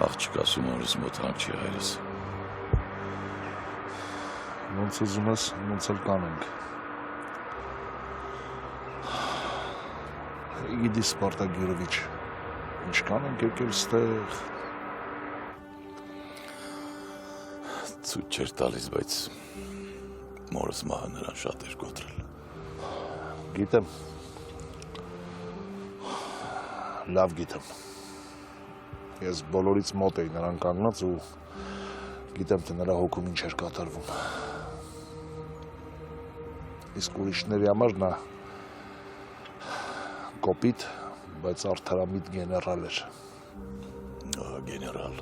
Աղջիկ ասում օրս մոտ հանգչի հայրս։ Ոնց ուզում ես, ոնց էլ կանենք։ Գիտի Սպարտակ Գյուրովիչ, ինչքան ենք եկել ստեղ։ Ցույց չէր տալիս, բայց մորս մահը նրան շատ էր կոտրել։ Գիտեմ։ Լավ գիտեմ։ Ես բոլորից մոտ էի նրան կանգնած ու գիտեմ, թե նրա հոգում ինչ էր կատարվում։ Իսկ ուրիշների համար նա կոպիտ, բայց արդարամիտ գեներալ էր։ Գեներալ,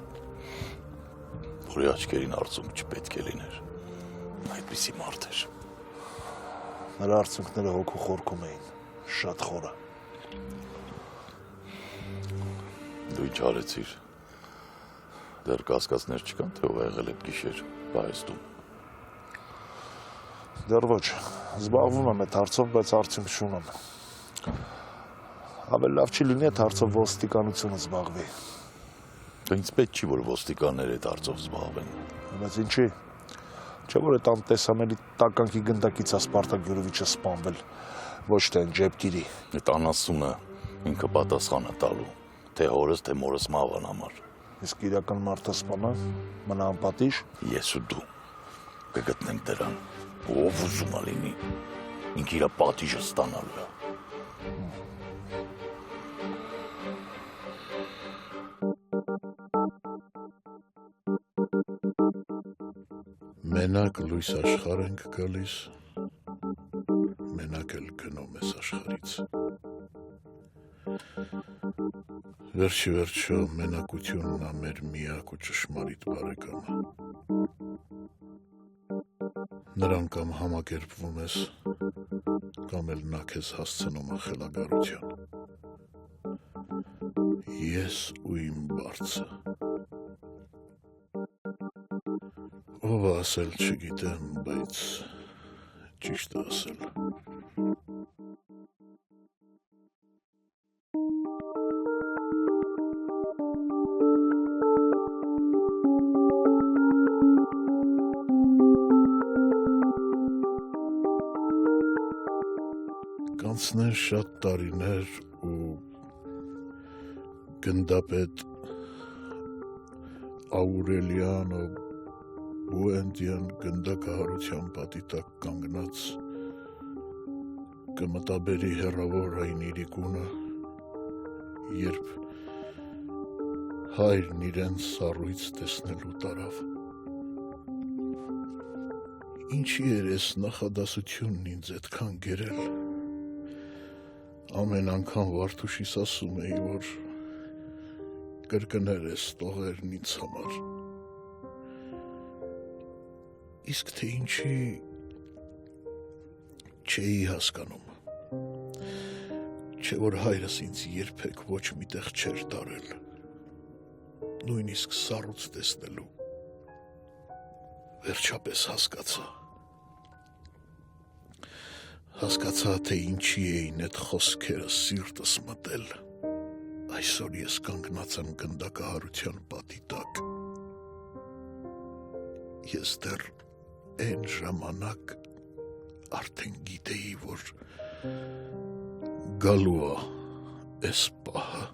որի աչքերին արցունք չպետք է լիներ, այդպիսի մարդ էր։ Նրա արցունքները հոգու խորքում էին, շատ խորը։ Դու ինչ արեցիր, դեռ կասկածներ չկան, թե ով եղել է գիշեր պահեստում։ Դեռ ոչ, զբաղվում եմ այդ հարցով, բայց արդյունք չունեմ։ Ավելի լավ չի լինի այդ հարցով ոստիկանությունը զբաղվի։ Ինձ պետք չի, որ ոստիկանները այդ հարցով զբաղվեն։ Բայց ինչի։ Չէ՞ որ այդ անտեսանելի տականքի գնդակից է Սպարտակ Գյուրովիչը սպանվել, ոչ թե այն ջեպկիրի։ Այդ անասունը ինքը պատասխան է տալու, թե հորս, թե մորս մահվան համար։ Իսկ իրական մարդը սպանա, մնա անպատիժ։ Ես ու դու կգտնենք դրան, ով ուզում է լինի, ինքը իր պատիժը ստանալու է։ Մենակ լույս աշխարհ ենք գալիս, մենակ էլ գնում ես աշխարհից։ Վերջի վերջո մենակությունն է մեր միակ ու ճշմարիտ բարեկամը։ Նրան կամ համակերպվում ես, կամ էլ նա քեզ հասցնում է խելագարության։ Ես ու իմ բարձը։ Ով ասել չգիտեմ, բայց ճիշտ ասել։ Կանցներ շատ տարիներ ու գնդապետ Աուրելիանո Բուենդյան գնդակահարության պատի տակ կանգնած կմտաբերի հեռավոր այն իրիկունը, երբ հայրն իրեն սառույց տեսնելու տարավ։ Ինչի էր ես նախադասությունն ինձ այդքան գերել։ Ամեն անգամ Վարդուշիս ասում էի, որ կրկներ ես տողերն ինձ համար։ Իսկ թե ինչի չէի հասկանում։ Չէ որ հայրս ինձ երբեք ոչ միտեղ չէր տարել, նույնիսկ սառույց տեսնելու։ Վերջապես հասկացա, թե ինչի էին այդ խոսքերը սիրտս մտել։ Այսօր ես կանգնած եմ գնդակահարության պատի տակ։ Ես դեռ այն ժամանակ արդեն գիտեի, որ գալու է էս պահը։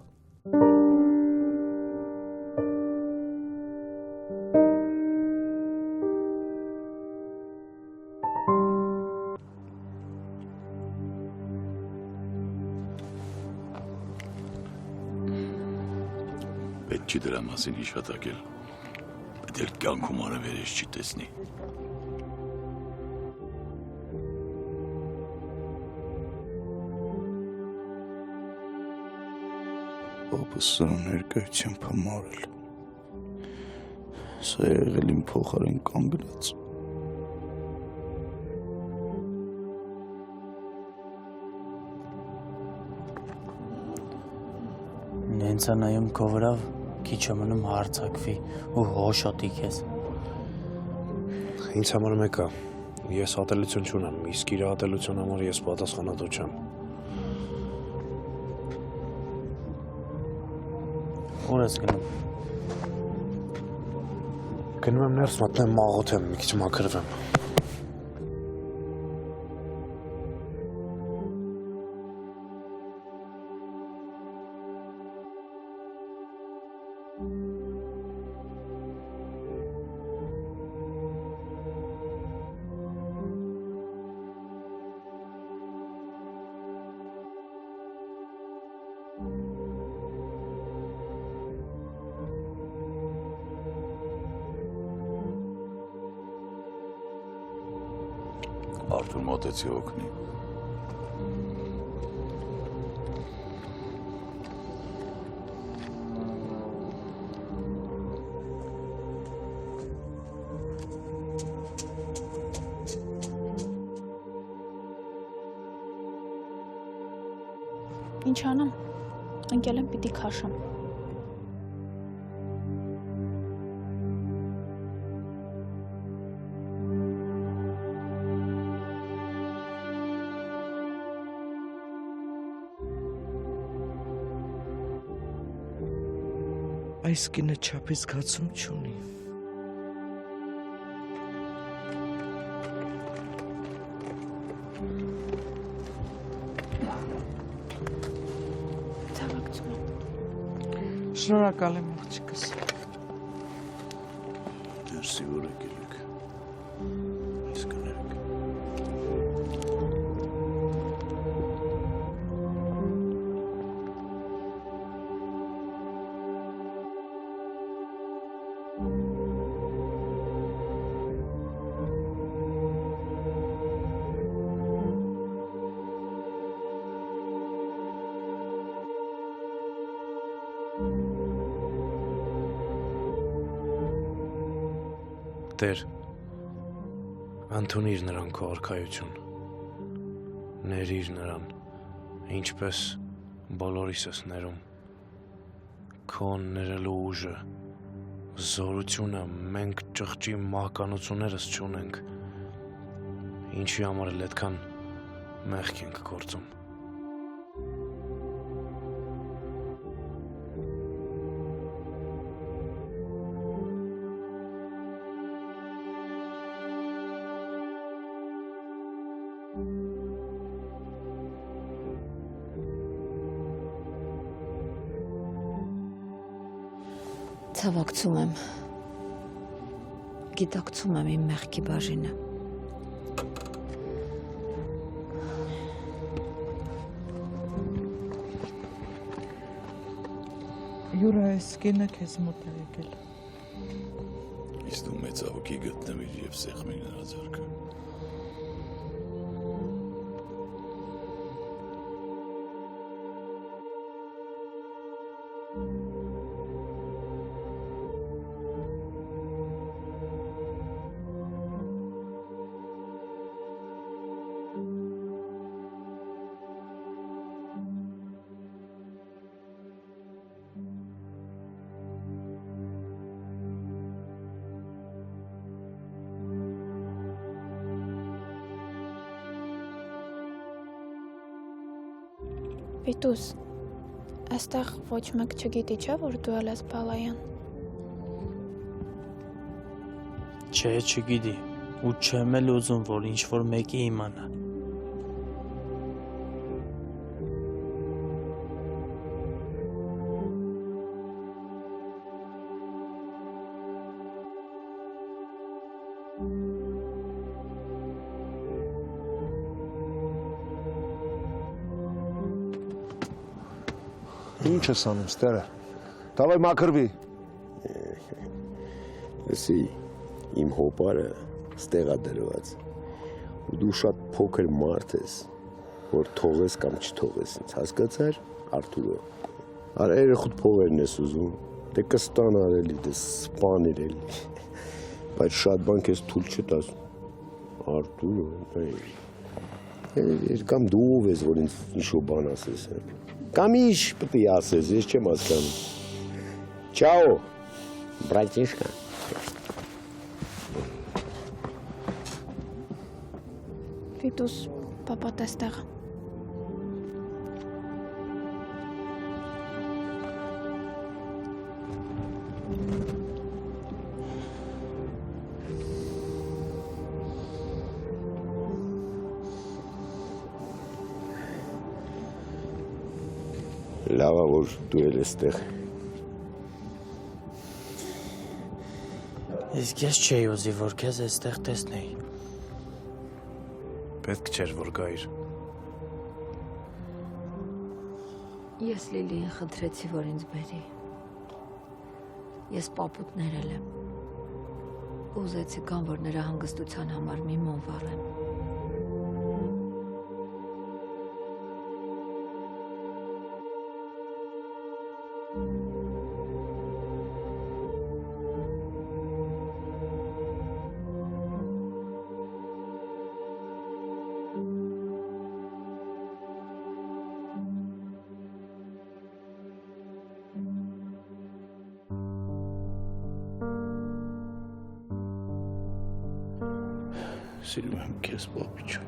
Պետք չի դրա մասին հիշատակել, բայց էլ կյանքում արևերես չի տեսնի։ Պապս սրան ներկայությամբ համարել։ Սա եղել իմ փոխարեն կանգնած։ Նենցա նայում քո վրա քիչ է մնում հարցակվի ու հոշոտի քեզ։ Ինձ համար մեկ է, ես ատելություն չունեմ, իսկ իր ատելություն համար ես պատասխանատու չեմ։ Ուր ես գնում։ Գնում եմ ներս մտնեմ, մաղոթեմ, մի քիչ մաքրվեմ։ Արթուր մոտեցի օգնի։ Ինչ անեմ, ընկել եմ պիտի քաշեմ։ Այս կինը չափի զգացում չունի։ Ցավակցում եմ։ Շնորհակալ եմ աղջիկս։ Դերսի որ եկել եք։ Այս կներեք։ Տեր, ընդունիր նրան քո արքայություն, ներիր նրան, ինչպես բոլորիս ես ներում, քո ներելու ուժը, զորությունը, մենք ճղճի մահկանություններս չունենք, ինչի համար էլ այդքան մեղք ենք գործում։ Ցավակցում եմ, գիտակցում եմ իմ մեղքի բաժինը։ Յուրա այս կինը քեզ մոտ է եկել։ Իսկ դու մեծ աղոքի գտնվիր և սեղմի նրա ձեռքը։ Վիտուս, այստեղ ոչ մեկ չգիտի, չէ, որ դու էլ ես Բալայան։ Չէ, չգիտի, ու չեմ էլ ուզում, որ ինչ-որ մեկի իմանա։ Ինչ ես անում, ստերը։ Դավայ մաքրվի։ Լսի, իմ հոպարը ստեղա դրված, ու դու շատ փոքր մարդ ես, որ թողես կամ չթողես ինձ, հասկացար, Արթուրը։ Արա երեխուտ փողերն ես ուզում, դե կստանար էլի, դե սպանիր էլի, բայց շատ բան քեզ թույլ չտաս, Արթուրը, կամ դու ով ես, որ ինձ ինչ-որ բան ասես, կամ ինչ պետք է ասես, ես չեմ հասկանում։ Չաո, բրատիշկա։ Վիտուս, պապատ էստեղ։ Լավ է, որ դու էլ էստեղ։ Իսկ ես չէի ուզի, որ քեզ այստեղ տեսնեի։ Պետք չէր, որ գայիր։ Ես Լիլիին խնդրեցի, որ ինձ բերի։ Ես պապուտ ներել եմ։ Ուզեցի կան, որ նրա հանգստության համար մի մոմ վառեմ։ Սիրում եմ քեզ, պապիչո։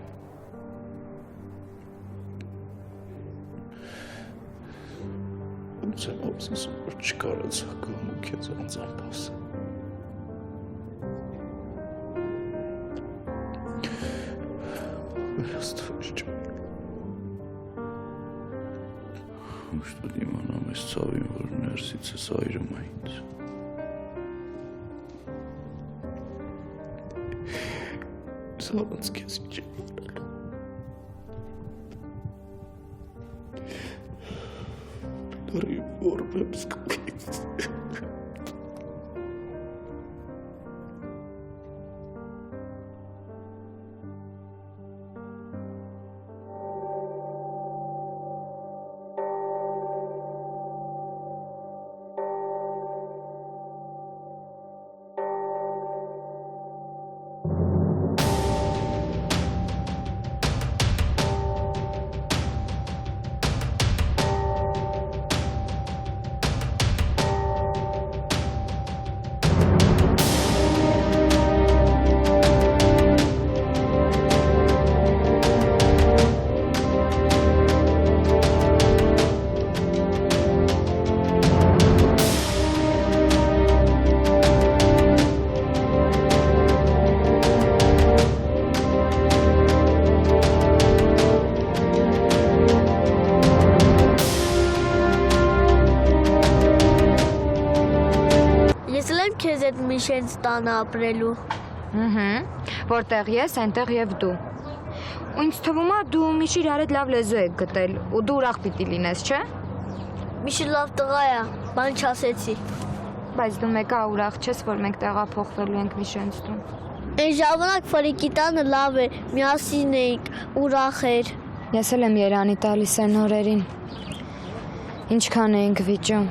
Ոնց եմ ափսոսում, որ չկարացա գոնու քեզ անձամբ ասել։ Աստված ջան։ Ո՞նց դիմանամ ես ցավին, որ ներսից ես այրում ինձ։ Սառած քեզ ինչ եմ իրել։ Լրի որբ եմ սկսից։ Քեզ այդ Միշենց տանը ապրելու։ Որտեղ ես, այնտեղ եւ դու։ Ու ինձ թվում է դու Միշի իրար հետ լավ լեզու եք գտել, ու դու ուրախ պիտի լինես, չէ՞։ Միշը լավ տղա է, բան չասեցի։ Բայց դու մեկա ուրախ չես, որ մենք տեղափոխվելու ենք Միշենց տուն։ Այն ժամանակ Ֆարիկի տանը լավ էր, միասին էինք, ուրախ էր։ Ես էլ եմ Երանի տալիս այն օրերին։ Ինչքան էինք վիճում։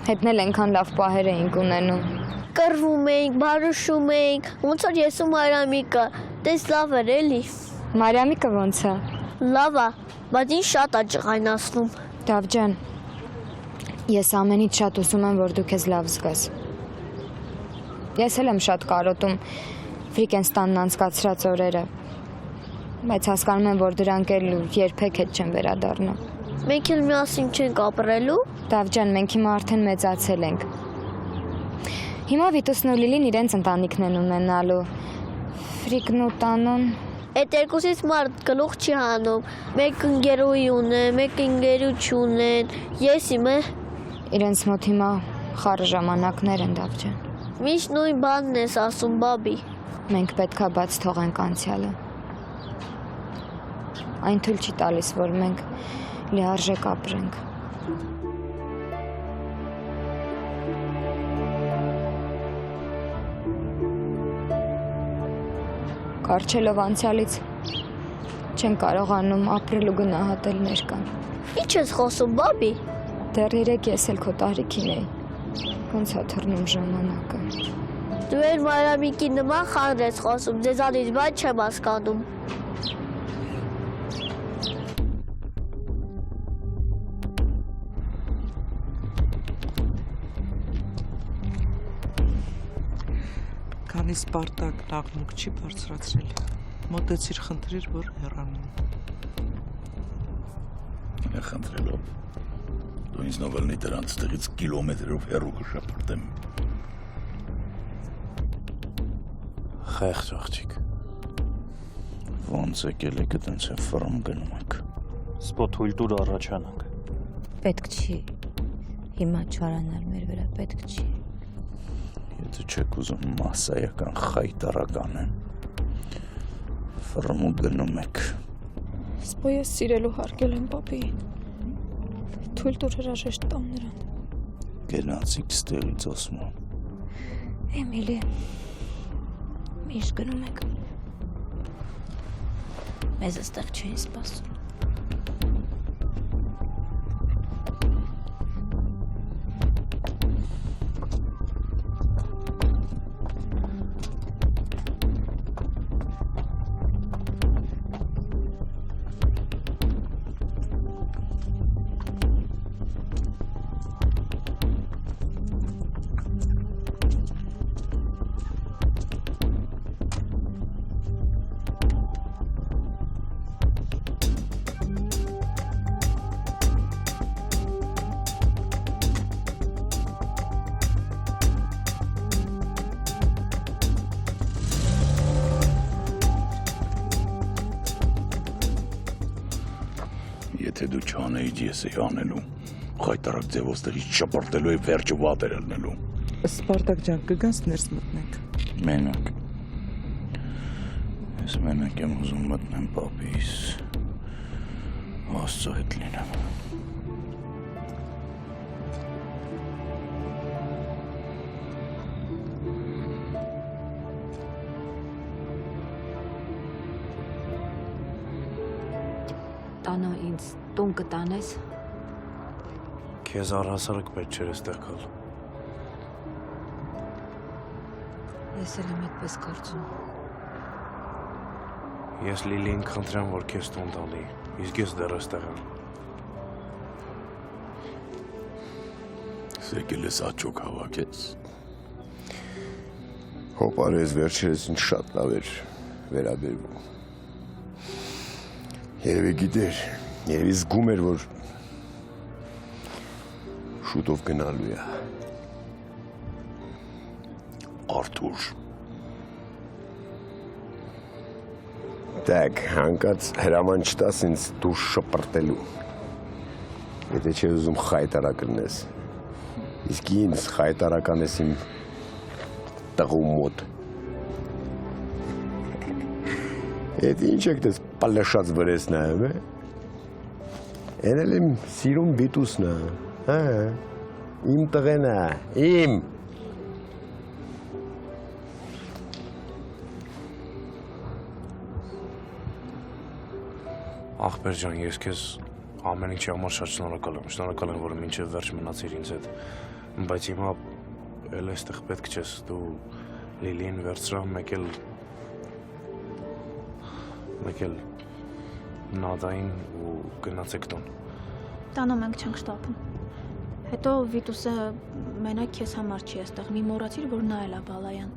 Հետնել այնքան լավ պահեր էինք ունենում։ Կռվում էինք, բարուշում էինք, ոնց որ ես ու Մարիամիկը, տես լավ էր էլի։ Մարիամիկը ոնց է։ Լավ է, բայց ինձ շատ է ջղայնացնում։ Դավ ջան, ես ամենից շատ ուզում եմ, որ դու քեզ լավ զգաս։ Ես էլ եմ շատ կարոտում Ֆրիկենստանն անցկացրած օրերը, բայց հասկանում եմ, որ դրանք էլ երբեք հետ չեն վերադառնա։ Մենք էլ միասին չենք ապրելու։ Դավ ջան, մենք հիմա արդեն մեծացել ենք։ Հիմա Վիտուսն ու Լիլին իրենց ընտանիքն են ունենալու։ Ֆրիկն ու տանուն։ Այդ երկուսից մարդ գլուխ չի հանում։ Մեկ ընկերուհի ունեն, մեկ ընկերու չունեն։ Ես իմը։ Իրենց մոտ հիմա խառը ժամանակներ են, Դավ ջան։ Միշտ նույն բանն ես ասում, բաբի։ Մենք պետքա բաց թողենք անցյալը։ Այն թույլ չի տալիս, որ մենք լիարժեք ապրենք։ Կարճելով անցյալից չեն կարողանում ապրել ու գնահատել ներկան։ Ինչ ես խոսում, բաբի։ Դեռ 3 ես էլ քո տարիքին էի։ Ոնց է թռնում ժամանակը։ Դու էլ Մարիամիկի նման խանդր ես խոսում, ձեզանից բան չեմ հասկանում։ Քանի Սպարտակն աղմուկ չի բարձրացրել, մոտեցիր խնդրիր, որ հեռանում։ Խնդրելով, դու ինձ նովելնի դրանց տեղից կիլոմետրերով հեռու կշապրտեմ։ Խեղճ աղջիկ։ Ոնց եկել եք այդպես ֆռամ գնում եք։ Սպոտ հույլ տուր առաջանանք։ Պետք չի։ Հիմա չարանալ մեր վրա, պետք չի։ Եթե չեք ուզում մասսայական խայտարական են, ֆռմու գնում եք։ Սպո ես սիրելու հարգել եմ պապիին։ Թույլ տուր հրաժեշտ տամ նրան։ Գնացիք ստեղից Օսման։ Էմիլի, միշտ գնում եք։ Մեզ այստեղ չէին սպասում։ Եթե դու չանեիր, ես էի անելու։ Խայտարակ ձևով ստեղից շպրտելու է վերջը վատեր ելնելու։ Սպարտակ ջան, կգանց ներս մտնենք։ Մենակ։ Ես մենակ եմ ուզում մտնեմ պապիս։ Աստծո հետ լինեմ։ Տանո ինձ տուն կտանես։ Քեզ առհասարակ պետք չէր այստեղ գալ։ Ես էլ եմ այդպես կարծում։ Ես Լիլիին խնդրեմ, որ քեզ տուն տանի, իսկ ես դեռ այստեղ եմ։ Եկել ես աճոք հավաքես։ Հոպարես վերջերս ինձ շատ լավ էր վերաբերվում։ Երևի գիտեր, երևի զգում էր, որ շուտով գնալու է։ Արթուր։ Տակ, հանկած հրաման չտաս ինձ դուրս շպրտելու։ Եթե չես ուզում խայտարակ լնես, իսկ ինձ խայտարական ես իմ տղու մոտ։ Եթե ինչ եք դες պալեշած վրես նայում է, էնել եմ սիրում բիտուսն է, իմ տղեն է, իմ։ Ախպեր ջան, ես քեզ ամեն ինչի համար շատ շնորհակալ եմ, որ մինչև վերջ մնացիր ինձ հետ, բայց հիմա էլ այստեղ պետք չես, դու Լիլիին վերցրա, մեկ էլ նադային ու գնացեք տուն։ Տանո մենք չենք շտապում։ Հետո Վիտուսը մենակ քեզ համար չի այստեղ, մի մոռացիր, որ նա էլ է բալայան։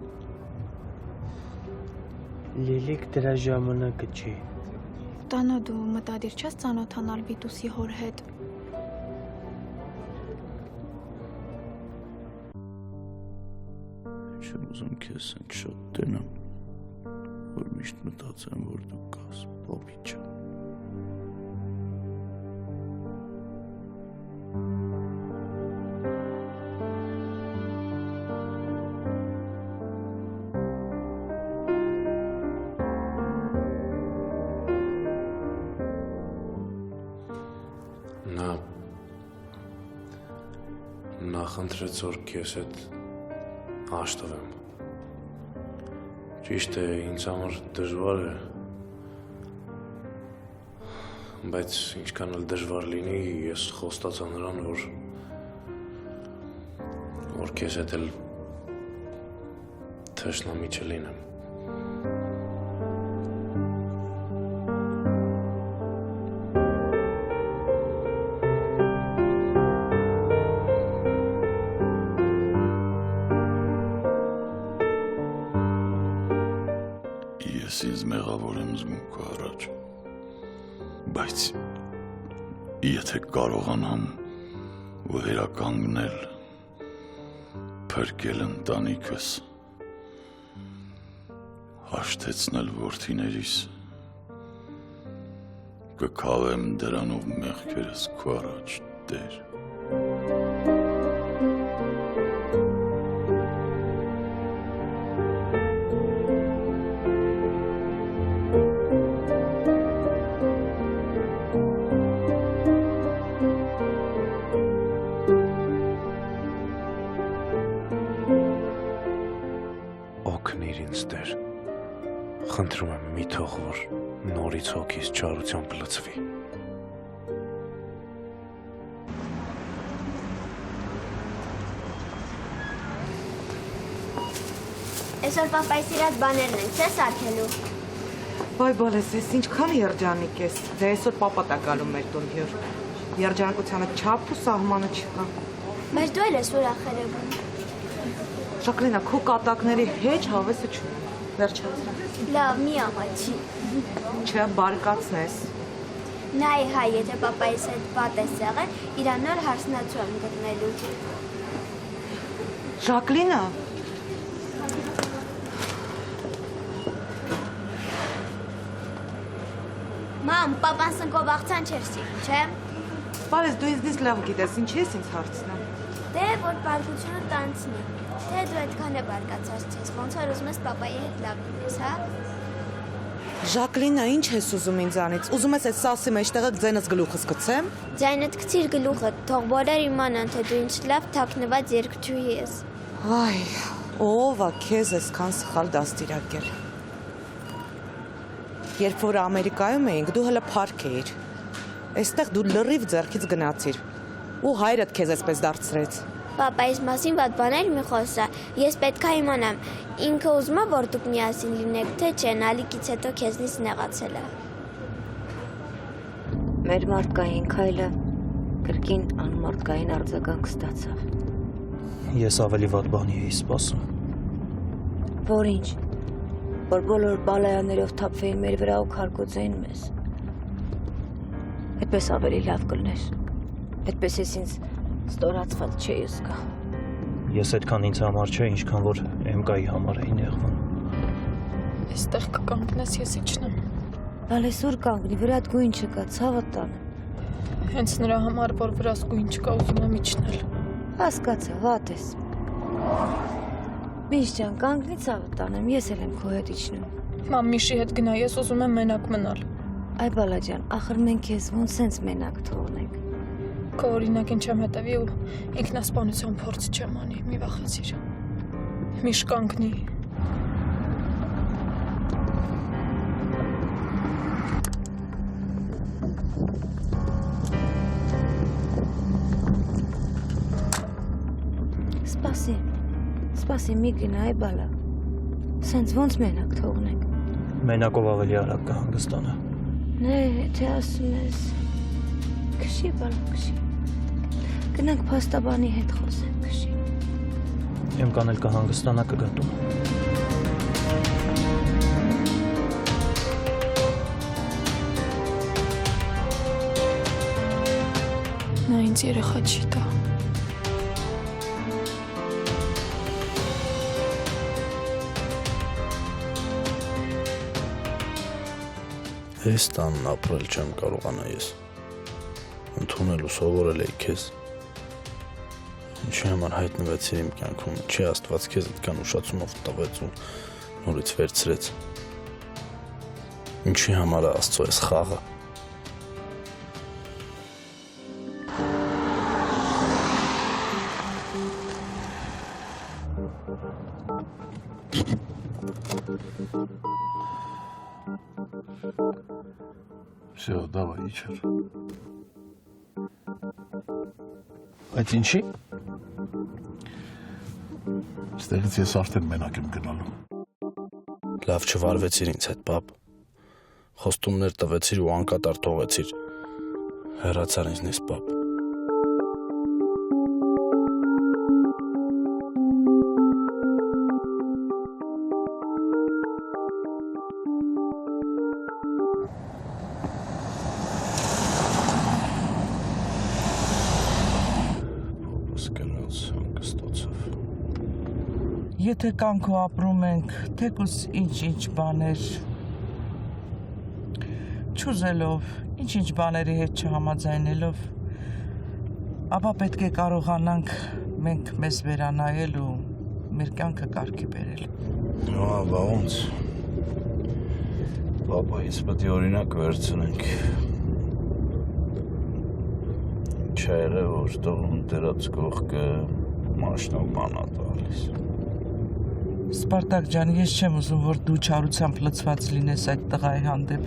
Լիլիք դրա ժամանակը չի։ Տանո դու մտադիր չես ծանոթանալ Վիտուսի հոր հետ։ Չեմ ուզում քեզ ենք շատ տենամ, որ միշտ մտածեմ, որ դու կաս, պապի ջան։ Նա խնդրեց, որ քեզ հետ հաշտվեմ։ Ճիշտ է, ինձ համար դժվար է, բայց ինչքան էլ դժվար լինի, ես խոստացա նրան, որ քեզ հետ էլ թշնամի չլինեմ։ Ես ինձ մեղավոր եմ զգում քո առաջ, բայց եթե կարողանամ վերականգնել, փրկել ընտանիքս, հաշտեցնել որդիներիս, կքավեմ դրանով մեղքերս քո առաջ, Տեր։ Օգնիր ինձ Տեր։ Խնդրում եմ մի թող որ նորից հոգիս չարությամբ լցվի։ Այսօր պապայիս իրած բաներն են, չէ՞ սարքելու։ Վայ բալես, ես ինչքան երջանիկ ես։ Դե այսօր պապա տա գալու մեր տուն հյուր։ Երջանկությանը չափ ու սահմանը չկա։ Բայց դու էլ ես ուրախ երևում։ Ժակլինա, քո կատակների հեչ հավեսը չունի։ Վերջացրա։ Լավ, մի աղաչի։ Չէ, բարկացնես։ Նայ հայ, եթե պապայիս հետ պատ ես եղել, իրա նոր հարսնացու եմ գտնելու։ Ժակլինա։ Մամ, պապան սնկով աղցան չեր սիրում, չէ՞։ Բալես, դու ինձնից լավ գիտես, ինչի ես ինձ հարցնում։ Դե, որ բարկությունը տանցնի։ Թե դու այդքան է բարկացած չես, ոնց որ ուզում ես պապայի հետ լավ լինես, հա։ Ժակլինա, ինչ ես ուզում ինձանից։ Ուզում ես այդ սասի մեջտեղը ձենս գլուխս գցեմ։ Ձայնդ գցիր գլուխը, թող բոլոր իմանան, թե դու ինչ լավ թաքնված երգչուհի ես։ Այ, ով է քեզ այսքան սխալ դաստիարակել։ Երբ որ Ամերիկայում էինք, դու հələ փառք էիր։ Այստեղ դու լրիվ ձեռքից գնացիր։ Ու հայրդ քեզ այսպես դարձրեց։ Պապայիս մասին վատ բաներ մի խոսա։ Ես պետք է իմանամ, ինքը ուզում է, որ դուք միասին լինեք, թե չէ, ալիքից հետո քեզնից նեղացել է։ Մեր մարդկային քայլը կրկին անմարդկային արձագանք ստացավ։ Ես ավելի վատ բանի էի սպասում։ Որ ինչ, որ բոլոր բալայաներով թափվեին մեր վրա ու քարկոծեին մեզ։ Այդպես ավելի լավ կլներ։ Այդպես ես ինձ ստորացված չէի զգա։ Ես այդքան ինձ համար չէ, ինչքան որ MK-ի համար էի նեղվում։ Այստեղ կկանգնես, ես իջնեմ։ Բալես ուր կանգնի, վրատ գույն չկա, ցավը տանը։ Հենց նրա համար, որ վրաս գույն չկա, ուզում եմ իջնել։ Հասկացա, վատ ես։ Միշ ջան, կանգնի ցավը տանեմ, ես էլ եմ քո հետ իջնում։ Մամ, Միշի հետ գնա, ես ուզում եմ մենակ մնալ։ Այ բալա ջան, ախր մենք քեզ ոնց սենց մենակ թողնենք։ Քո օրինակին չեմ հետևի ու ինքնասպանության փորձ չեմ անի, մի վախեցիր։ Միշ կանգնի։ Սպասի, մի գնա, այ բալա։ Սենց ոնց մենակ թողնենք։ Մենակով ավելի արագ կհանգստանա։ Նե, թե ասում ես։ Քշի, բալա, քշի։ Գնանք փաստաբանի հետ խոսենք, քշի։ MK-ն էլ կհանգստանա կգա տուն։ Նա ինձ երեխա չի տա։ Այս տանն ապրել չեմ կարողանա ես։ Ընդունել ու սովորել էի քեզ։ Ինչի համար հայտնվեցիր իմ կյանքում, չի Աստված քեզ այդքան ուշացումով տվեց ու նորից վերցրեց։ Ինչի համար է Աստծո այս խաղը։ Всё, давай, իջեր։ Այդ ինչի։ Ստեղից ես արդեն մենակ եմ գնալու։ Լավ չվարվեցիր ինձ հետ, պապ։ Խոստումներ տվեցիր ու անկատար թողեցիր։ Հեռացար ինձնից, պապ։ Եթե կանք ու ապրում ենք, թեկուս ինչ-ինչ բաներ չուզելով, ինչ-ինչ բաների հետ չհամաձայնելով, ապա պետք է կարողանանք մենք մեզ վերանայել ու մեր կյանքը կարգի բերել։ Բա ոնց։ Պապայից պետք է օրինակ վերցնենք։ Չէ, որ տողում դրած կողքը մաշնով մանա տալիս։ Սպարտակ ջան, ես չեմ ուզում, որ դու չարությամբ լցված լինես այդ տղայի հանդեպ։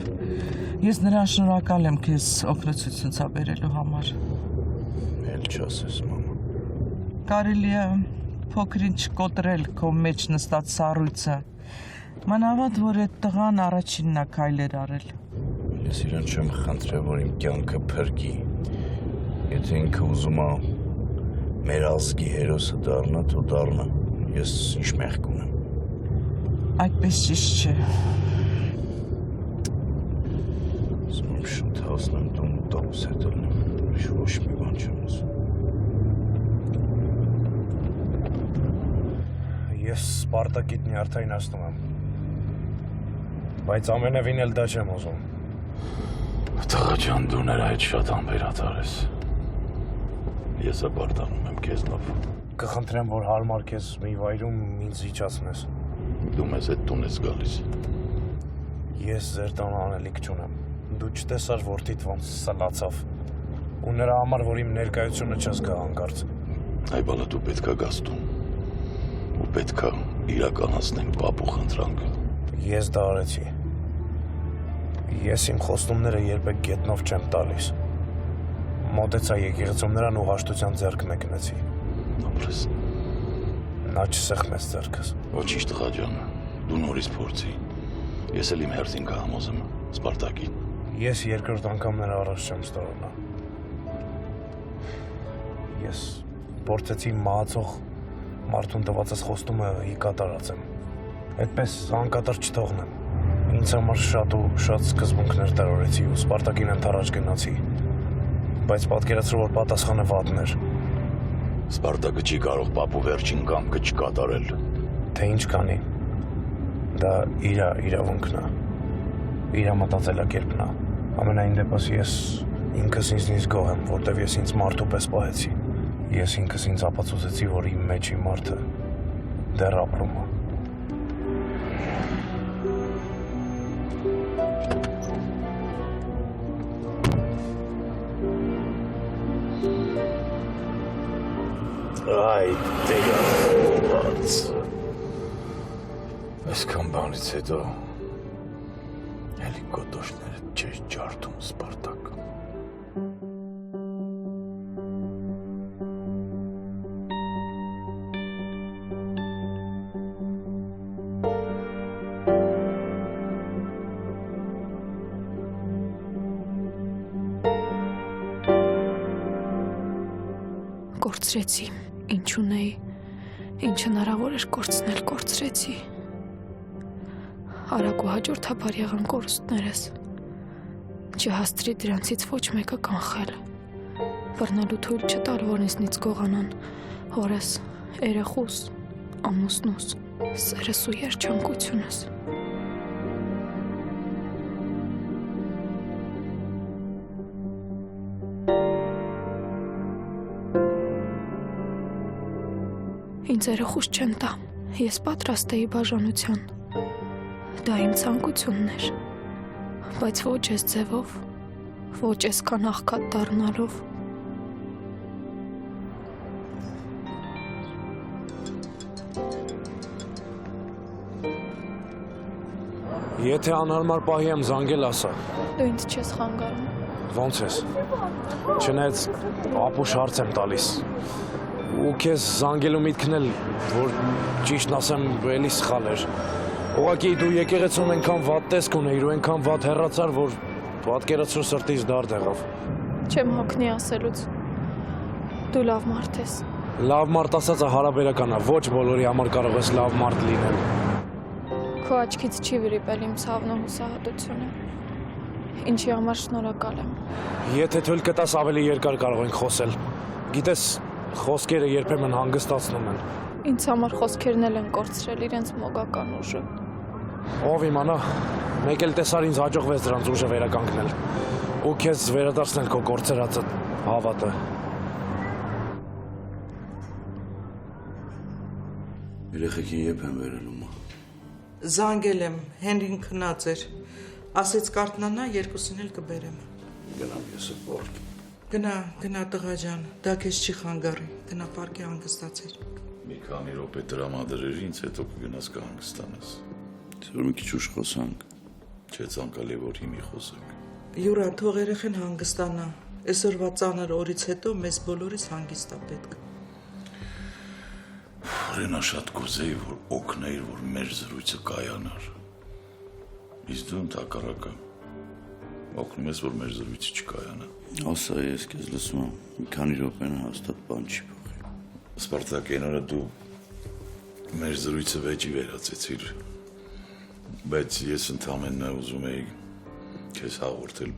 Ես նրան շնորհակալ եմ քեզ օգնություն ցաբերելու համար։ Էլ չասես, մամա։ Կարելի է փոքր-ինչ կոտրել քո մեջ նստած սառույցը։ Մանավանդ, որ այդ տղան առաջինն է քայլեր արել։ Ես իրան չեմ խնդրել, որ իմ կյանքը փրկի։ Եթե ինքը ուզում է մեր ազգի հերոսը դառնա, թող դառնա։ Ես ինչ մեղք ունեմ։ Այդպես ճիշտ չէ։ Զում շուտ հասնեմ տուն ու տալուս հետ ելնեմ, ոչ մի բան չեմ ուզում։ Ես Սպարտակիդ նյարդայնացնում եմ, բայց ամենևին էլ դա չեմ ուզում։ Տղա ջան, դու նրա հետ շատ անբերատար ես։ Ես ապարտանում եմ քեզնով։ Կխնդրեմ, որ հարմար քեզ մի վայրում ինձ իջացնես։ Դու մեզ հետ տուն ես գալիս։ Ես ձեր տան անելիք չունեմ։ Դու չտեսար որդիդ ոնց սլացավ։ Ու նրա համար, որ իմ ներկայությունը չես գա հանկարծ։ Այ բալա դու պետքա գաս տուն։ Ու պետքա իրականացնենք պապու խնդրանքը։ Ես դա արեցի։ Ես իմ խոստումները երբեք գետնով չեմ տալիս։ Մոտեցա եկեղեցում նրան ու հաշտության ձեռք մեկնեցի։ Ապրես։ Նա չսեղմեց ձեռքս։ Ոչինչ տղա ջան, դու նորից փորձի։ Ես էլ իմ հերթին կհամոզեմ Սպարտակին։ Ես երկրորդ անգամ նրա առաջ չեմ ստորոնա։ Ես փորձեցի մահացող մարդուն տվածած խոստումը կատարածեմ։ Այդպես անկատար չթողնեմ։ Ինձ համար շատ ու շատ սկզբունքներ տարօրեցի ու Սպարտակին ընդառաջ գնացի։ Բայց պատկերացրու, որ պատասխանը վատն էր։ Սպարտակը չի կարող պապու վերջին կամքը չկատարել։ Թե ինչ կանի։ Դա իր իրավունքն է։ Իր մտածելակերպն է։ Ամենայն դեպս ես ինքս ինձնից գոհ եմ, որտեվ ես ինձ մարդու պես պահեցի։ Ես ինքս ինձ ապացուցեցի, որ իմ մեջի մարդը դեռ ապրում է։ Այ դեգա ված։ Այսքան բանից հետո էլի կոտոշները չես ջարդում Սպարտակ։ Կորցրեցի, ինչ ունեի, ինչ հնարավոր էր կորցնել, կորցրեցի։ Արագ ու հաջորդաբար եղան կորուստներս։ Չհասցրի դրանցից ոչ մեկը կանխել։ Բռնելու թույլ չտալ, որ ինձնից գողանան հորս, երեխուս, ամուսնուս, սերս ու երջանկությունս։ Ինձ երեխուս չեն տա, ես պատրաստ էի բաժանության։ Դա իմ ցանկությունն էր, բայց ոչ այս ձևով, ոչ այսքան աղքատ դառնալով։ Եթե անհարմար պահի եմ զանգել, ասա։ Դու ինձ չես խանգարում։ Ոնց ես։ Չնայած ապուշ հարց եմ տալիս։ Ու քեզ զանգելու միտքն էլ, որ ճիշտն ասեմ, էլի սխալ էր։ Ուղղակի դու եկեղեցում այնքան վատ տեսք ունեիր ու այնքան վատ հեռացար, որ պատկերացրու սրտից դարդ եղավ։ Չեմ հոգնի ասելուց։ Դու լավ մարդ ես։ Լավ մարդ ասածը հարաբերական է, ոչ բոլորի համար կարող ես լավ մարդ լինել։ Քո աչքից չի վրիպել իմ ցավն ու հուսահատությունը։ Ինչի համար շնորհակալ եմ։ Եթե թույլ կտաս, ավելի երկար կարող ենք խոսել։ Գիտես, խոսքերը երբեմն հանգստացնում են։ Ինձ համար խոսքերն էլ են կորցրել իրենց մոգական ուժը։ Ով իմանա, մեկ էլ տեսար ինձ հաջողվեց դրանց ուժը վերականգնել ու քեզ վերադարձնել քո կորցրածը հավատը։ Երեխեքին երբ են վերելու մա։ Զանգել եմ, Հենրին քնած էր։ Ասեց կարթնանա, երկուսին էլ կբերեմ։ Գնամ ես էլ պարկի։ Գնա տղա ջան, դա քեզ չի խանգարի։ Գնա պարկի հանգստացիր։ Մի քանի րոպե տրամադրիր ինձ, հետո կգնաս կհանգստանաս։ Որ մի քիչ ուշ խոսանք։ Չէ ցանկալի որ հիմի խոսենք։ Յուրա, թող երեխեն հանգստանա։ Այսօրվա ծանր օրից հետո մեզ բոլորիս հանգիստ է պետք։ Ռենա շատ կուզեի, որ օգնեիր, որ մեր զրույցը կայանար։ Իսկ դու ընդհակառակը օգնում ես, որ մեր զրույցը չկայանա։ Ասա ես քեզ լսում եմ, մի քանի րոպեն հաստատ բան չի փոխի։ Սպարտակ այնօրը դու մեր զրույցը վեճի վերածեցիր, բայց ես ընդամենը ուզում էի քեզ հաղորդել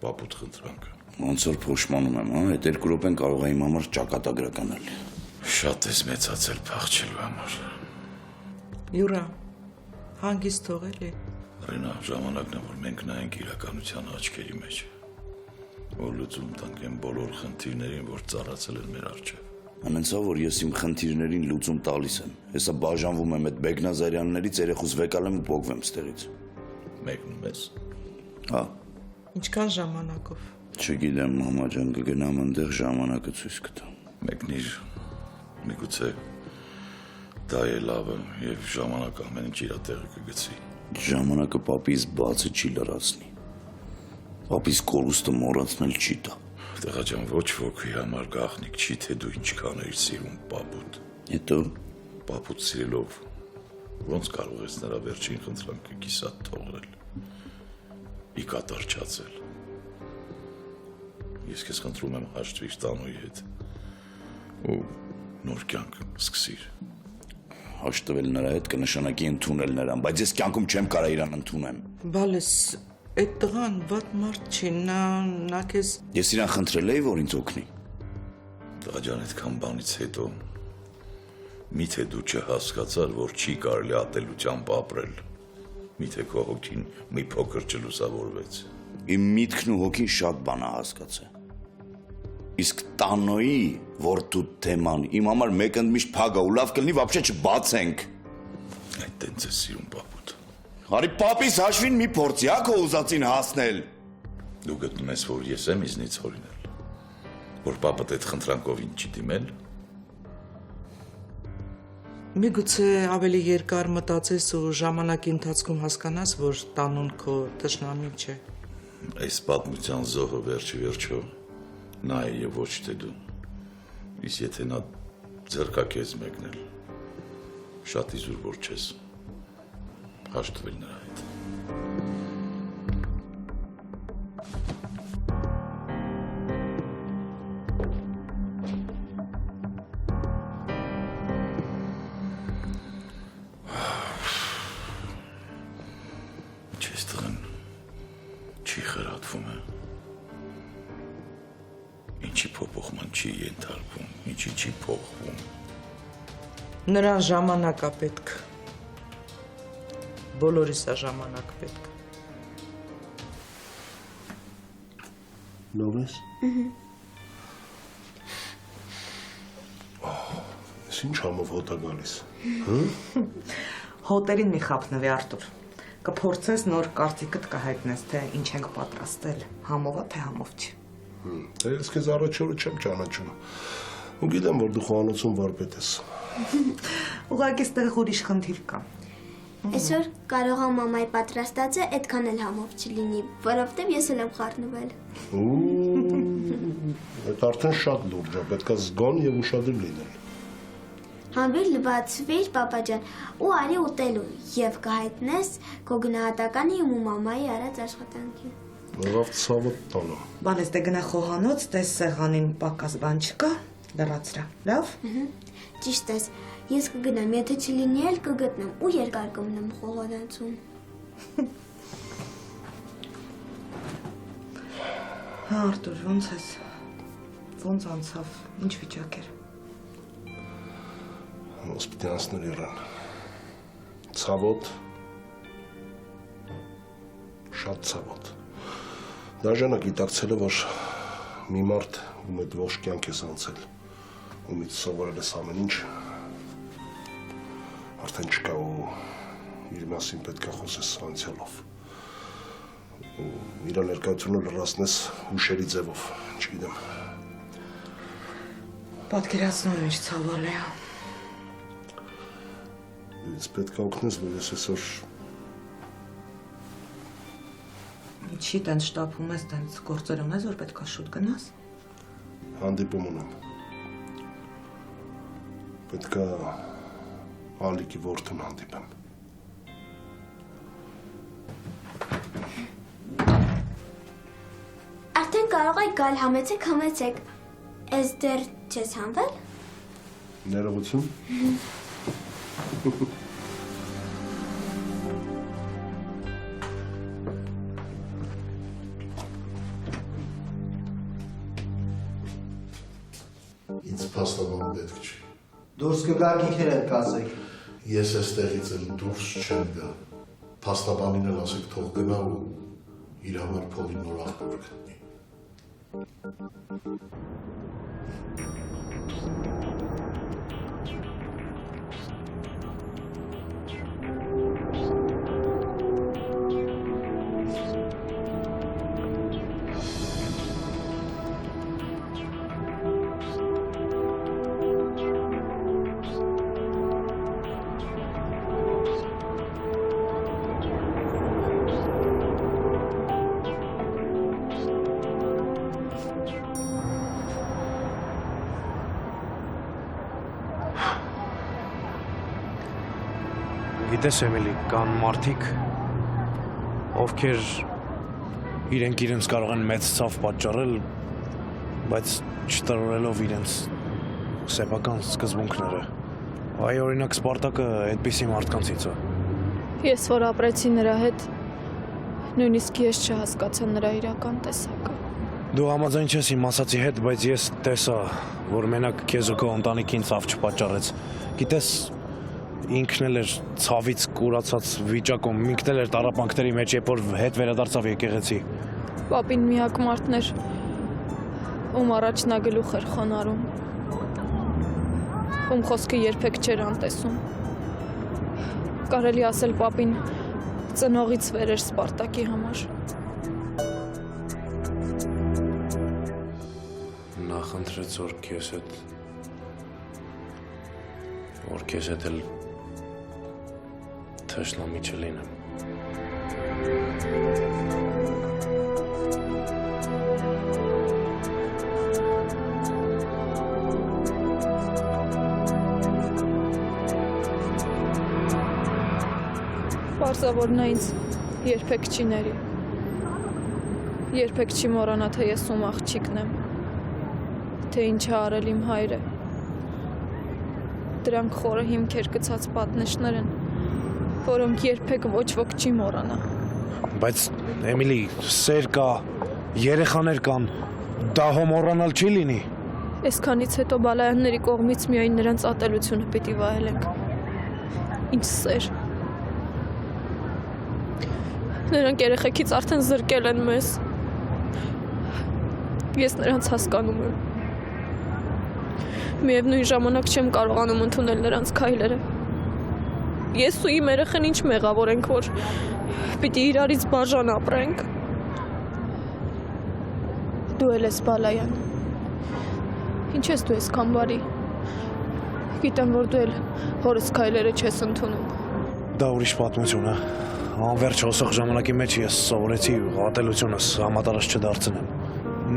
պապուտ խնդրանքը։ Ոնց որ փոշմանում եմ, հա, այդ 2 րոպեն կարող է իմ համար ճակատագրական լինել։ Շատ ես մեծացել փախչելու համար։ Յուրա, հանգիստ թող էլի։ Ռենա, ժամանակն է, որ մենք նայենք իրականության աչքերի մեջ։ Որ լուծում տանք այն բոլոր խնդիրներին, որ ծառացել են մեր առջև։ Ամենցա որ ես իմ խնդիրներին լուծում տալիս եմ։ Հեսա բաժանվում եմ այդ Բեգնազարյաններից, երեխուս վեկալեմ ու փոկվեմ ստերից։ Մեկնում ես։ Հա։ Ինչքան ժամանակով։ Չգիտեմ, մամա ջան, կգնամ այնտեղ ժամանակը ցույց կտամ։ Մեկնիր, միգուցե դա է լավը եւ ժամանակ ամեն ինչ իր տեղը կգցի։ Ժամանակը պապիս բացը չի լրացնի։ Պապիս կորուստը մոռացնել չի տա։ Տղա ջան, ոչ ոքի համար գաղտնիք չի, թե դու ինչքան ես սիրում պապուտ։ Հետո պապուտ սիրելով ոնց կարող ես նրա վերջին խնդրանքը կիսատ թողնել։ Ի կատարչացել։ Ես քեզ խնդրում եմ հաշտվիր տանուի հետ ու նոր կյանք սկսիր։ Հաշտվել նրա հետ կնշանակի ընդունել նրան, բայց ես կյանքում չեմ կարող իրան ընդունեմ։ Բալես, այդ տղան վատ մարդ չի, նա քեզ։ Ես իրան խնդրել էի, որ ինձ օգնի։ Տղա ջան, այդքան բանից հետո միթե դու չհասկացար, որ չի կարելի ատելությամբ ապրել։ Միթե քո հոգին մի փոքր չլուսավորվեց։ Իմ միտքն ու հոգին շատ բան է հասկացել։ Իսկ տանոյի որդու թեման իմ համար մեկ ընդմիշտ փագ է ու լավ կլինի вообще չբացենք։ Այդ տենց է սիրում պապուտ։ Հարի պապիս հաշվին մի փորձի ա քո ուզածին հասնել։ Դու գտնում ես, որ ես եմ իզնից հորինել, որ պապդ այդ խնդրանքով ինձ չի դիմել։ Միգուցե ավելի երկար մտածես ու ժամանակի ընթացքում հասկանաս, որ տանուն քո թշնամին չէ։ Այս պատմության զոհը վերջի վերջո նա է եւ ոչ թե դու։ Իսկ եթե նա ձեռքա քեզ մեկնել, շատ իզուր որ չես հաշտվել նրա հետ։ Չես տղան չի խրատվում է։ Ինչի փոփոխման չի ենթարկվում, ինչի չի փոխվում։ Նրան ժամանակ է պետք։ Բոլորիս է ժամանակ պետք։ Լավ ես։ Ես ինչ համով հոտ է գալիս։ Հոտերին մի խապնվի Արտուր։ Կփորձես նոր կարծիքդ կհայտնես, թե ինչ ենք պատրաստել, համով է, թե համով չի։ Դե ես քեզ առաջ օրը չեմ ճանաչում։ Ու գիտեմ, որ դու խոհանոցում վարպետ ես։ Ուղղակի ստեղ ուրիշ խնդիր կա։ Այսօր կարող է մամայի պատրաստածը այդքան էլ համով չլինի, որովհետև ես էլ եմ խառնվել։ Այդ արդեն շատ լուրջ է, պետք է զգան եւ ուշադիր լինել։ Համբիր լվացվիր, պապա ջան, ու արի ուտելու եւ կհայտնես քո գնահատականի ու մամայի արած աշխատանքի։ Լավ ցավոտ տանա։ Բանես դե գնա խոհանոց, տես սեղանին պակաս բան չկա, լրացրա։ Լավ։ Ճիշտ ես, ես կգնամ, եթե չլինի էլ կգտնեմ ու երկար կմնամ խոհանոցում։ Հա, Արտուր, ոնց ես։ Ոնց անցավ, ինչ վիճակ էր։ Ոնց պիտի անցներ իրան։ Ցավոտ։ Շատ ցավոտ։ Դաժանը գիտակցել է, որ մի մարդ ում այդ ողջ կյանք ես անցել, ումից սովորել ես ամեն ինչ, արդեն չկա ու իր մասին պետք է խոսես անցյալով։ Իր ներկայությունը լրացնես հուշերի ձևով, չգիտեմ։ Պատկերացնում ինչ ցավալի է։ Ինձ պետք է օգնես, որ ես այսօր Ինչի տենց շտապում ես, տենց գործեր ունես, որ պետք է շուտ գնաս։ հանդիպում ունեմ։ Պետք է Ալիկի որդուն հանդիպեմ։ Արդեն կարող եք գալ, համեցեք։ Ես դեռ չես հանվել։ Ներողություն։ Ինձ փաստաբան պետք չի։ Դուրս կգաք ինքներ եք կասեք։ Ես այստեղից էլ դուրս չեմ գա։ Փաստաբանին էլ ասեք թող գնա ու իր համար փողի նոր աղբյուր գտնի։ Գիտես Էմիլի, կան մարդիկ, ովքեր իրենք իրենց կարող են մեծ ցավ պատճառել, բայց չտրորելով իրենց սեփական սկզբունքները։ Այ օրինակ Սպարտակը այդպիսի մարդկանցից է։ Ես որ ապրեցի նրա հետ, նույնիսկ ես չհասկացա նրա իրական տեսակը։ Դու համաձայն չես իմ ասացի հետ, բայց ես տեսա, որ մենակ քեզ ու քո ընտանիքին ցավ չպատճառեց։ Գիտես, ինքն էլ էր ցավից կուրացած վիճակում, ինքն էլ էր տառապանքների մեջ, երբ որ հետ վերադարձավ եկեղեցի։ Պապին միակ մարդն էր, ում առաջ նա գլուխ էր խոնարհում, ում խոսքը երբեք չէր անտեսում։ Կարելի ասել պապին ծնողից վեր էր Սպարտակի համար։ Նա խնդրեց, որ քեզ հետ էլ թշնամի չլինեմ։ Պարզա որ նա ինձ երբեք չի ների, երբեք չի մոռանա, թե ես ում աղջիկն եմ, թե ինչ է արել իմ հայրը։ Դրանք խորը հիմքեր գցած պատնեշներ են, որոնք երբեք ոչ ոք չի մոռանա։ Բայց Էմիլի, սեր կա, երեխաներ կան, դա մոռանալ չի լինի։ Այսքանից հետո բալայանների կողմից միայն նրանց ատելությունը պիտի վայելենք։ Ինչ սեր։ Նրանք երեխեքից արդեն զրկել են մեզ։ Ես նրանց հասկանում եմ։ Միևնույն ժամանակ չեմ կարողանում ընդունել նրանց քայլերը։ Ես ու իմ երեխան ինչ մեղավոր ենք, որ պիտի իրարից բաժան ապրենք։ Դու էլ ես բալայան։ Ինչ ես դու այսքան բարի։ Գիտեմ, որ դու էլ հորս քայլերը չես ընդունում։ Դա ուրիշ պատմություն է։ Անverջ հոսող ժամանակի մեջ ես սովորեցի ատելությունս համատարած չդարձնեմ։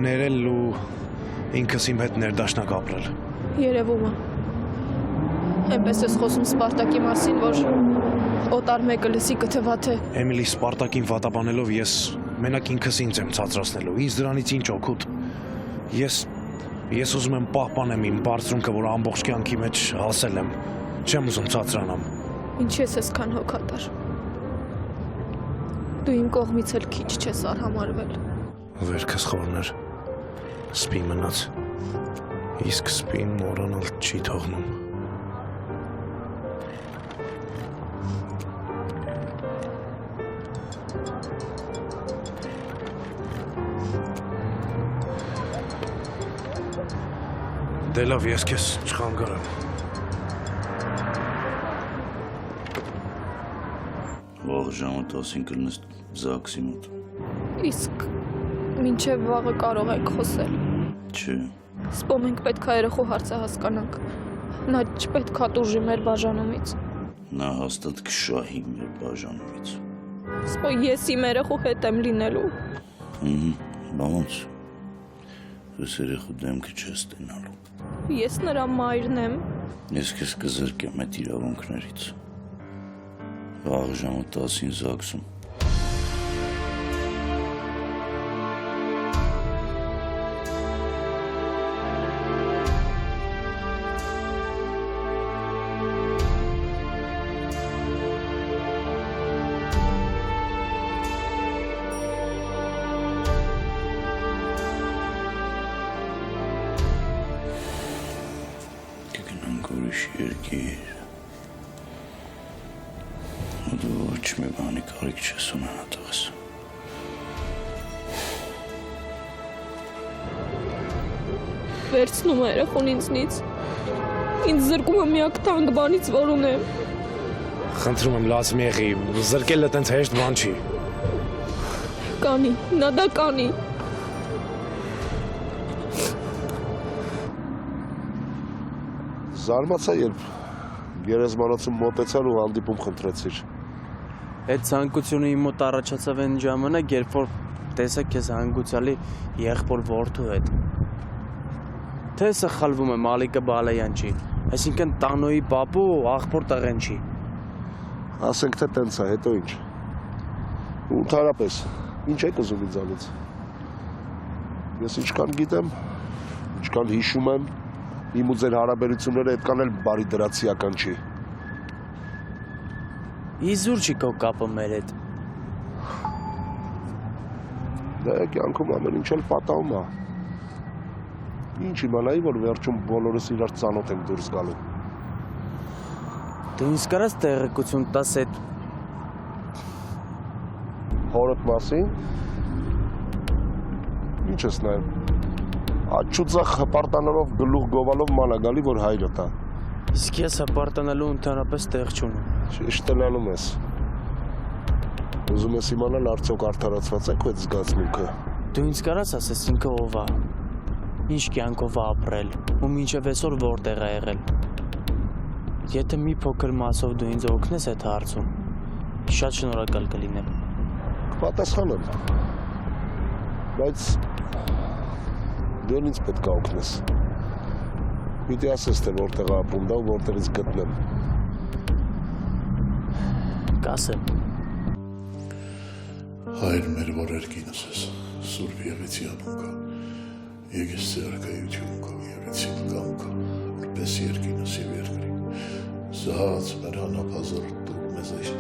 Ներել ու ինքս իմ հետ ներդաշնակ ապրել։ Երևում է։ Էնպես ես խոսում Սպարտակի մասին, որ օտար մեկը լսի կթվա թե։ Էմիլի, Սպարտակին վատաբանելով ես մենակ ինքս ինձ եմ ցածրացնելու։ Ինձ դրանից ինչ օգուտ։ Ես ուզում եմ պահպանեմ իմ բարձրունքը, որ ամբողջ կյանքի մեջ հասել եմ։ Չեմ ուզում ցածրանամ։ Ինչ ես այսքան հոգատար։ Դու իմ կողմից էլ քիչ չես արհամարվել։ Վերքս խորներ, սպի մնաց, իսկ սպին մոռանալ չի թողնում։ Դե լավ, ես քեզ չխանգարեմ։ Վաղ ժամը 10-ին կլնես Զաքսի մոտ։ Իսկ մինչև վաղը կարող եք խոսել։ Չէ։ Սպո մենք պետք է երեխու հարցը հասկանանք։ Նա չպետք է տուժի մեր բաժանումից։ Նա հաստատ կշահի մեր բաժանումից։ Սպո ես իմ երեխու հետ եմ լինելու։ Բա ոնց։ Ես երեխու դեմքը չես տենալու։ Ես նրա մայրն եմ։ Ես քեզ կզրկեմ այդ իրավունքներից։ Վաղ ժամը 10-ին Զաքսում։ Կգնանք ուրիշ երկիր։ Դու ոչ մի բանի կարիք չես ունենա տղս։ Վերցնում է երեխուն ինձնից։ Ինձ զրկում է միակ թանկ բանից, որ ունեմ։ Խնդրում եմ լաց մի եղի, զրկելը տենց հեշտ բան չի։ Կանի, նա դա կանի։ Զարմացա, երբ գերեզմանոցում մոտեցար ու հանդիպում խնդրեցիր։ Այդ ցանկությունը իմ մոտ առաջացավ այն ժամանակ, երբ որ տեսա քեզ հանգուցալի եղբոր որդու հետ։ Թե սխալվում եմ, Ալիկը Բալայան չի, այսինքն տանոյի պապու աղբոր տղեն չի։ Ասենք թե տենց է, հետո ինչ։ Ու ընդհանրապես, ինչ եք ուզում ինձանից։ Ես ինչքան գիտեմ, ինչքան հիշում եմ, իմ ու ձեր հարաբերությունները այդքան էլ բարի դրացիական չի։ Իզուր չի քո կապը մեր հետ։ Դե կյանքում ամեն ինչ էլ պատահում է։ Ինչ իմանայի, որ վերջում բոլորս իրար ծանոթ ենք դուրս գալու։ Դու ինձ կարաս տեղեկություն տաս այդ հորդ մասին։ Ինչ ես նայում։ Աչուծախ հպարտանալով գլուխ գովալով ման է գալի, որ հայրը տա։ Իսկ ես հպարտանալու ընդհանրապես տեղ չունեմ։ Ճիշտ էլ անում ես։ Ուզում ես իմանալ արդյոք արդարացված է քո այդ զգացմունքը։ Դու ինձ կարաս ասես ինքը ով է։ Ինչ կյանքով է ապրել ու մինչև այսօր որտեղ է եղել։ Եթե մի փոքր մասով դու ինձ օգնես այդ հարցում, շատ շնորհակալ կլինեմ։ Պատասխանեմ։ Բայց դու ինձ պետք է օգնես։ Պիտի ասես, թե որտեղ է ապրում դա ու որտեղից գտնեմ։ Կասեմ։ Հայր մեր, որ երկինս ես, Սուրբ Եղեցի անուն կա, եկես ձերակայություն կա, Եղեցին կամքա, որպես երկինս և երկրի, զահաց մեր հանապազոր դուր մեզ այս